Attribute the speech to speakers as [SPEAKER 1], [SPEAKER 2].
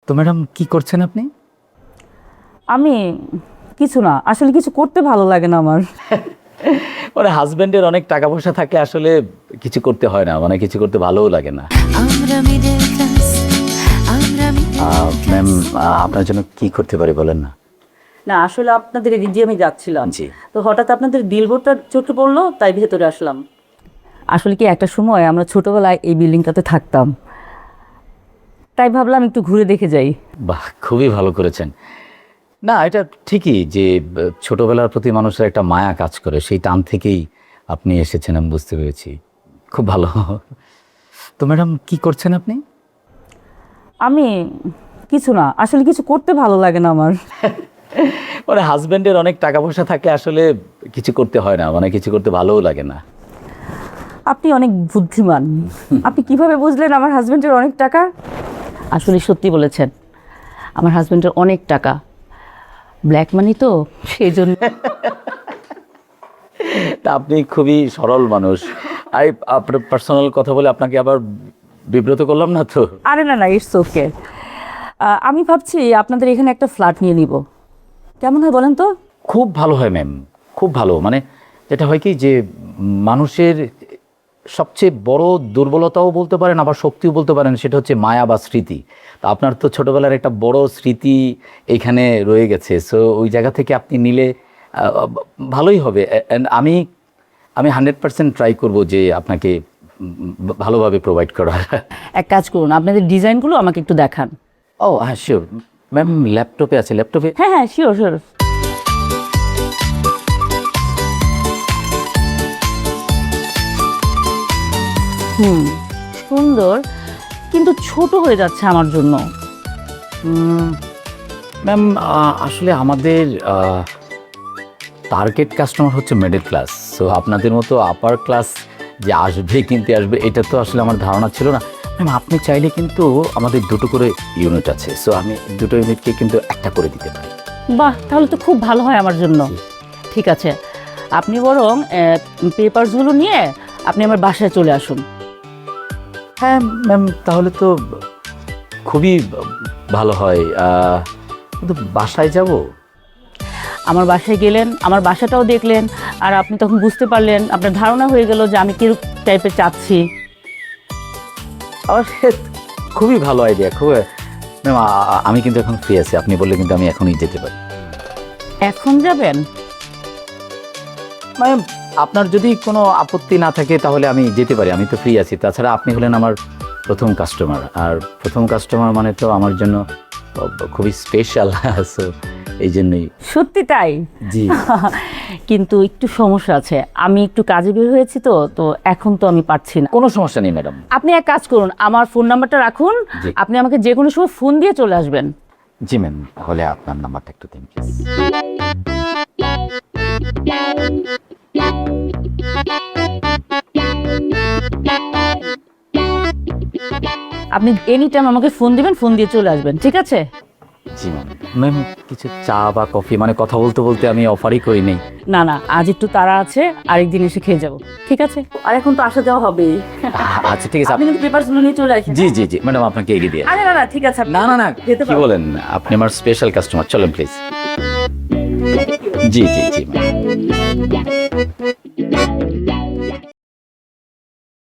[SPEAKER 1] তো ম্যাডাম কি করছেন আপনি?
[SPEAKER 2] আমি কিছু না, আসলে কিছু করতে ভালো লাগে না আমার।
[SPEAKER 1] মানে হাজবেন্ডের অনেক টাকা পয়সা থাকলে আসলে কিছু করতে হয় না, মানে কিছু করতে ভালোও লাগে না। ম্যাম, আপনার জন্য কি করতে পারি বলেন না?
[SPEAKER 2] না আসলে আপনাদের এদিক দিয়ে আমি যাচ্ছিলাম,
[SPEAKER 1] জি।
[SPEAKER 2] তো হঠাৎ আপনাদের বিলবোর্ডটা চোখে পড়লো, তাই ভেতরে আসলাম। আসলে কি একটা সময় আমরা ছোটবেলায় এই বিল্ডিংটাতে থাকতাম, তাই ভাবলাম একটু ঘুরে দেখে যাই।
[SPEAKER 1] বাহ, খুবই ভালো করেছেন। না, এটা ঠিকই যে ছোটবেলার প্রতি মানুষের একটা মায়া কাজ করে, সেই টান থেকেই আপনি এসেছেন, আমি বুঝতে পেরেছি। খুব ভালো। তো ম্যাডাম কি করছেন আপনি?
[SPEAKER 2] আমি কিছু না, আসলে কিছু করতে ভালো লাগে না আমার।
[SPEAKER 1] মানে হাজবেন্ডের অনেক টাকা পয়সা থাকলে আসলে কিছু করতে হয় না, মানে কিছু করতে ভালোও লাগে না।
[SPEAKER 2] আপনি অনেক বুদ্ধিমান। আপনি কিভাবে বুঝলেন আমার হাজবেন্ডের অনেক টাকা? আসলে সত্যি বলেছেন, আমার হাজবেন্ডের অনেক টাকা, ব্ল্যাক মানি তো, সেই জন্য।
[SPEAKER 1] তা আপনি খুবই সরল মানুষ। আপনার পার্সোনাল কথা বলে আপনাকে আবার বিব্রত করলাম না তো?
[SPEAKER 2] আরে না না, ইটস ওকে। আমি ভাবছি আপনাদের এখানে একটা ফ্ল্যাট নিয়ে নিব, কেমন হয় বলেন তো?
[SPEAKER 1] খুব ভালো হয় ম্যাম, খুব ভালো। মানে যেটা হয় কি যে মানুষের সবচেয়ে বড় দুর্বলতাও বলতে পারেন, আবার শক্তিও বলতে পারেন, সেটা হচ্ছে মায়া বা স্মৃতি। তো আপনার তো ছোটোবেলার একটা বড় স্মৃতি এইখানে রয়ে গেছে, সো ওই জায়গা থেকে আপনি নিলে ভালোই হবে। অ্যান্ড আমি 100% ট্রাই করব যে আপনাকে ভালোভাবে প্রোভাইড করার।
[SPEAKER 2] এক কাজ করুন, আপনাদের ডিজাইনগুলো আমাকে একটু দেখান।
[SPEAKER 1] ও হ্যাঁ, শিওর ম্যাম, ল্যাপটপে আছে, ল্যাপটপে।
[SPEAKER 2] হ্যাঁ হ্যাঁ, শিওর শিওর। সুন্দর, কিন্তু ছোট হয়ে যাচ্ছে আমার জন্য।
[SPEAKER 1] ম্যাম, আসলে আমাদের টার্গেট কাস্টমার হচ্ছে মিডল ক্লাস, সো আপনাদের মতো আপার ক্লাস যে আসবে কিনতে আসবে এটা তো আসলে আমার ধারণা ছিল না। ম্যাম, আপনি চাইলে কিন্তু আমাদের দুটো করে ইউনিট আছে, সো আমি দুটো ইউনিটকে কিন্তু একটা করে দিতে পারি।
[SPEAKER 2] বাহ, তাহলে তো খুব ভালো হয় আমার জন্য। ঠিক আছে, আপনি বরং পেপারসগুলো নিয়ে আপনি আমার বাসায় চলে আসুন।
[SPEAKER 1] হ্যাঁ ম্যাম, তাহলে তো খুবই ভালো হয়। কিন্তু বাসায় যাব?
[SPEAKER 2] আমার বাসায় গেলেন, আমার বাসাটাও দেখলেন, আর আপনি তখন বুঝতে পারলেন, আপনার ধারণা হয়ে গেল যে আমি কিরকম টাইপের চাচ্ছি।
[SPEAKER 1] খুবই ভালো আইডিয়া, খুব। ম্যাম, আমি কিন্তু এখন ফ্রি আছি, আপনি বললে কিন্তু আমি এখনই যেতে পারি।
[SPEAKER 2] এখন যাবেন?
[SPEAKER 1] ম্যাম, আপনার যদি কোনো আপত্তি না থাকে তাহলে আমি যেতে পারি, আমি তো ফ্রি আছি। তাছাড়া আপনি হলেন আমার প্রথম কাস্টমার, আর প্রথম কাস্টমার মানে তো আমার জন্য খুবই স্পেশাল, সো এই জন্যই।
[SPEAKER 2] সত্যি তাই?
[SPEAKER 1] জি।
[SPEAKER 2] কিন্তু একটু সমস্যা আছে, আমি একটু কাজে বের হয়েছি, তো তো এখন তো আমি পারছি না।
[SPEAKER 1] কোনো সমস্যা নেই ম্যাডাম।
[SPEAKER 2] আপনি এক কাজ করুন, আমার ফোন নাম্বারটা রাখুন,
[SPEAKER 1] জি।
[SPEAKER 2] আপনি আমাকে যে কোনো সময় ফোন দিয়ে চলে আসবেন।
[SPEAKER 1] জি ম্যাম, তাহলে আপনার নাম্বারটা একটু দিন প্লিজ।
[SPEAKER 2] আপনি এনি টাইম আমাকে ফোন দিবেন, ফোন দিয়ে চলে আসবেন, ঠিক আছে?
[SPEAKER 1] জি ম্যাম। ম্যাম, কিছু চা বা কফি, মানে কথা বলতে বলতে আমি অফারই করি নেই।
[SPEAKER 2] না না, আজ একটু তাড়া আছে, আরেকদিন এসে খেয়ে যাব, ঠিক আছে? আর এখন তো আসা যাওয়া হবে।
[SPEAKER 1] আচ্ছা ঠিক আছে।
[SPEAKER 2] আপনি কিন্তু পেপারসগুলো নিয়ে চলে আসেন।
[SPEAKER 1] জি জি জি ম্যাডাম, আপনাকে এগিয়ে দিয়ে।
[SPEAKER 2] আরে না না, ঠিক আছে,
[SPEAKER 1] না না না,
[SPEAKER 2] যেতে
[SPEAKER 1] কি
[SPEAKER 2] পারবো।
[SPEAKER 1] বলেন, আপনি আমার স্পেশাল কাস্টমার, চলেন please. G G G ma'am.